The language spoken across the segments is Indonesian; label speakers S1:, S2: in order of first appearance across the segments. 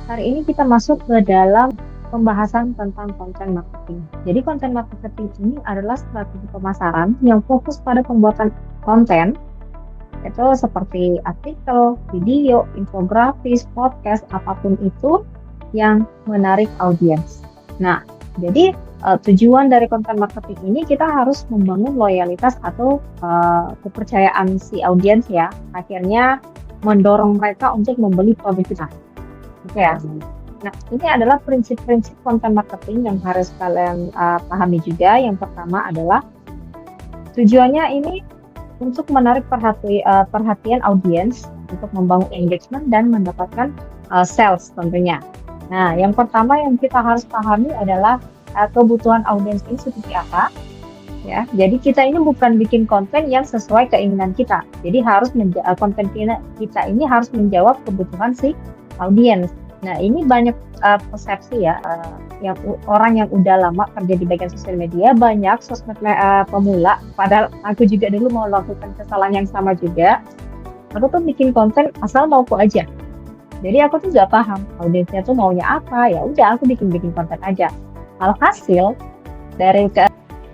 S1: Hari ini kita masuk ke dalam pembahasan tentang konten marketing. Jadi konten marketing ini adalah strategi pemasaran yang fokus pada pembuatan konten, itu seperti artikel, video, infografis, podcast, apapun itu yang menarik audiens. Nah, jadi tujuan dari konten marketing ini kita harus membangun loyalitas atau kepercayaan si audiens ya. Akhirnya mendorong mereka untuk membeli produk kita. Oke ya. Nah, ini adalah prinsip-prinsip konten marketing yang harus kalian pahami juga. Yang pertama adalah tujuannya ini untuk menarik perhatian audiens, untuk membangun engagement dan mendapatkan sales tentunya. Nah, yang pertama yang kita harus pahami adalah kebutuhan audiens ini seperti apa. Ya, jadi kita ini bukan bikin konten yang sesuai keinginan kita. Jadi harus konten kita ini harus menjawab kebutuhan si audiens. Nah, ini banyak persepsi ya, yang orang yang udah lama kerja di bagian sosial media, banyak sosmed pemula, padahal aku juga dulu mau melakukan kesalahan yang sama juga. Aku tuh bikin konten asal mauku aja. Jadi aku tuh nggak paham audiensnya tuh maunya apa, ya udah aku bikin konten aja. Alhasil dari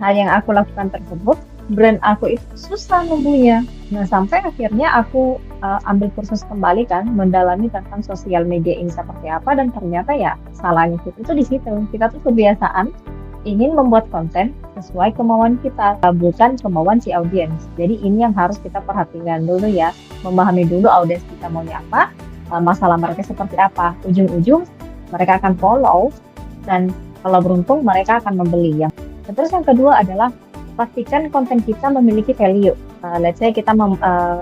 S1: hal yang aku lakukan tersebut, brand aku itu susah numbuhnya. Nah, sampai akhirnya aku ambil kursus kembali kan, mendalami tentang sosial media ini seperti apa, dan ternyata ya salahnya itu di situ. Kita tuh kebiasaan ingin membuat konten sesuai kemauan kita, bukan kemauan si audiens. Jadi ini yang harus kita perhatikan dulu ya, memahami dulu audiens kita maunya apa, masalah mereka seperti apa. Ujung-ujung mereka akan follow, dan kalau beruntung mereka akan membeli. Terus yang kedua adalah pastikan konten kita memiliki value. Let's say kita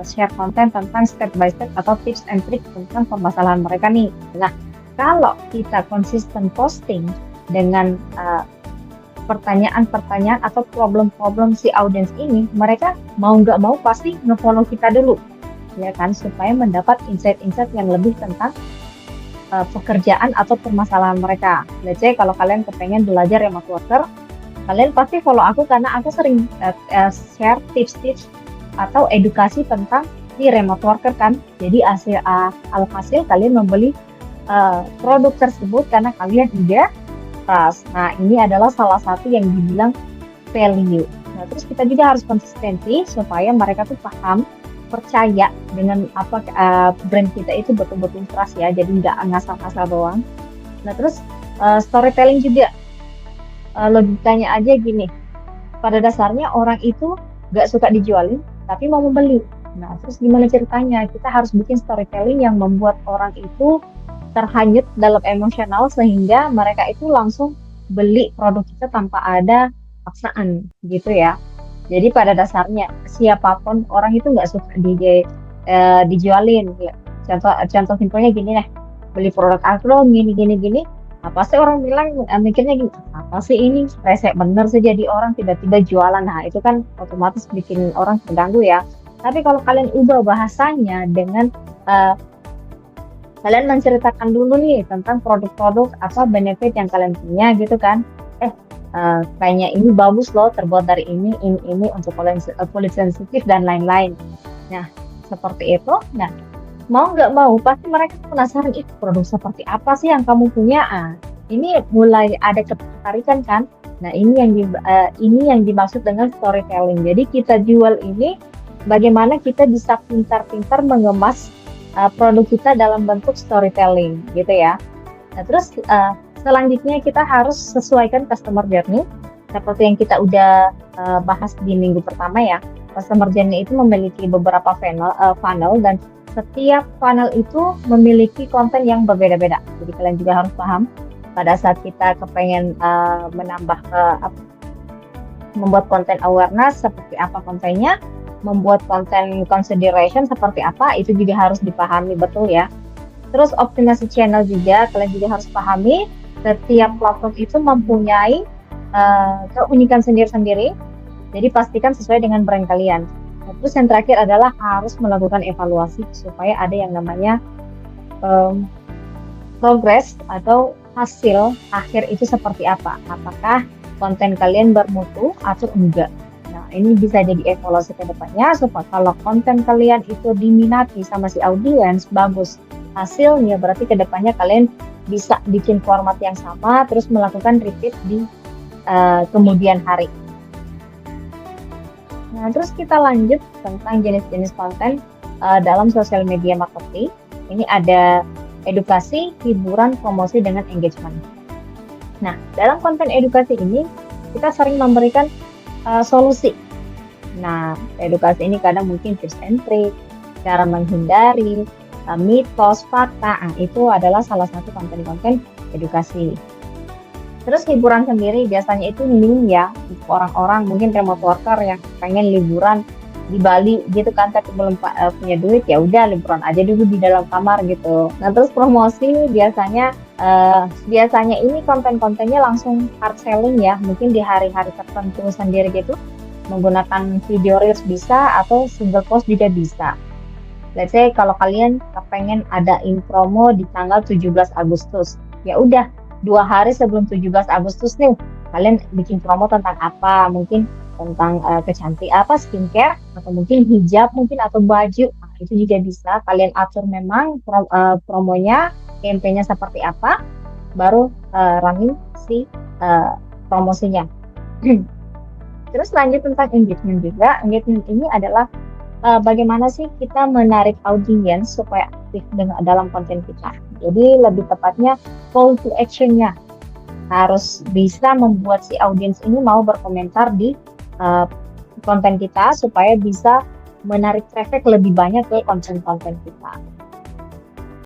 S1: share konten tentang step by step atau tips and tricks tentang permasalahan mereka nih. Nah, kalau kita konsisten posting dengan pertanyaan-pertanyaan atau problem-problem si audiens ini, mereka mau nggak mau pasti nge-follow kita dulu, ya kan, supaya mendapat insight-insight yang lebih tentang pekerjaan atau permasalahan mereka. Let's say kalau kalian kepengen belajar remote worker, kalian pasti follow aku karena aku sering share tips-tips atau edukasi tentang si remote worker kan. Jadi alhasil kalian membeli produk tersebut karena kalian udah trust. Nah, ini adalah salah satu yang dibilang value. Nah, terus kita juga harus konsistensi supaya mereka tuh paham, percaya dengan apa brand kita itu betul-betul trust ya. Jadi nggak ngasal-ngasal doang. Nah, terus storytelling juga. Logikanya aja gini, pada dasarnya orang itu gak suka dijualin tapi mau membeli. Nah, terus gimana ceritanya? Kita harus bikin storytelling yang membuat orang itu terhanyut dalam emosional sehingga mereka itu langsung beli produk kita tanpa ada paksaan gitu ya. Jadi pada dasarnya siapapun orang itu gak suka dijualin ya. Contoh simpelnya gini nih, beli produk aku dong gini. Nah, pasti orang bilang mikirnya gini, apa sih ini resek bener sih, jadi orang tiba-tiba jualan. Nah, itu kan otomatis bikin orang terganggu ya. Tapi kalau kalian ubah bahasanya dengan kalian menceritakan dulu nih tentang produk-produk apa benefit yang kalian punya gitu kan. Kayaknya ini bagus loh, terbuat dari ini untuk kulit sensitif dan lain-lain. Nah, seperti itu. Nah, mau nggak mau pasti mereka penasaran, itu produk seperti apa sih yang kamu punya. Ini mulai ada ketertarikan kan. Nah, ini yang dimaksud dengan storytelling. Jadi kita jual ini bagaimana kita bisa pintar-pintar mengemas produk kita dalam bentuk storytelling gitu ya. Nah, terus selanjutnya kita harus sesuaikan customer journey seperti yang kita udah bahas di minggu pertama ya. Customer journey itu memiliki beberapa funnel dan setiap funnel itu memiliki konten yang berbeda-beda. Jadi kalian juga harus paham pada saat kita kepengen membuat konten awareness seperti apa kontennya, membuat konten consideration seperti apa, itu juga harus dipahami betul ya. Terus optimasi channel juga kalian juga harus pahami. Setiap platform itu mempunyai keunikan sendiri-sendiri. Jadi pastikan sesuai dengan brand kalian. Terus yang terakhir adalah harus melakukan evaluasi supaya ada yang namanya progress atau hasil akhir itu seperti apa. Apakah konten kalian bermutu atau enggak. Nah, ini bisa jadi evaluasi ke depannya supaya kalau konten kalian itu diminati sama si audiens, bagus hasilnya, berarti ke depannya kalian bisa bikin format yang sama, terus melakukan repeat di kemudian hari. Nah, terus kita lanjut tentang jenis-jenis konten dalam sosial media marketing. Ini ada edukasi, hiburan, promosi, dengan engagement. Nah, dalam konten edukasi ini kita sering memberikan solusi. Nah, edukasi ini kadang mungkin tips and trick, cara menghindari, mitos, fakta. Nah, itu adalah salah satu konten-konten edukasi. Terus hiburan sendiri biasanya itu meme ya, orang-orang mungkin remote worker yang pengen liburan di Bali gitu kan, tapi belum punya duit, ya udah liburan aja dulu di dalam kamar gitu. Nah, terus promosi biasanya ini konten-kontennya langsung hard selling ya, mungkin di hari-hari tertentu sendiri gitu, menggunakan video reels bisa, atau single post juga bisa. Let's say kalau kalian kepengen adain promo di tanggal 17 Agustus, ya udah 2 hari sebelum 17 Agustus nih, kalian bikin promo tentang apa, mungkin tentang skincare, atau mungkin hijab mungkin, atau baju. Nah, itu juga bisa kalian atur memang promonya, campaign-nya seperti apa, baru running si promosinya. Terus lanjut tentang engagement juga. Engagement ini adalah bagaimana sih kita menarik audiens supaya aktif dalam konten kita. Jadi lebih tepatnya call to action-nya harus bisa membuat si audiens ini mau berkomentar di konten kita supaya bisa menarik traffic lebih banyak ke konten-konten kita.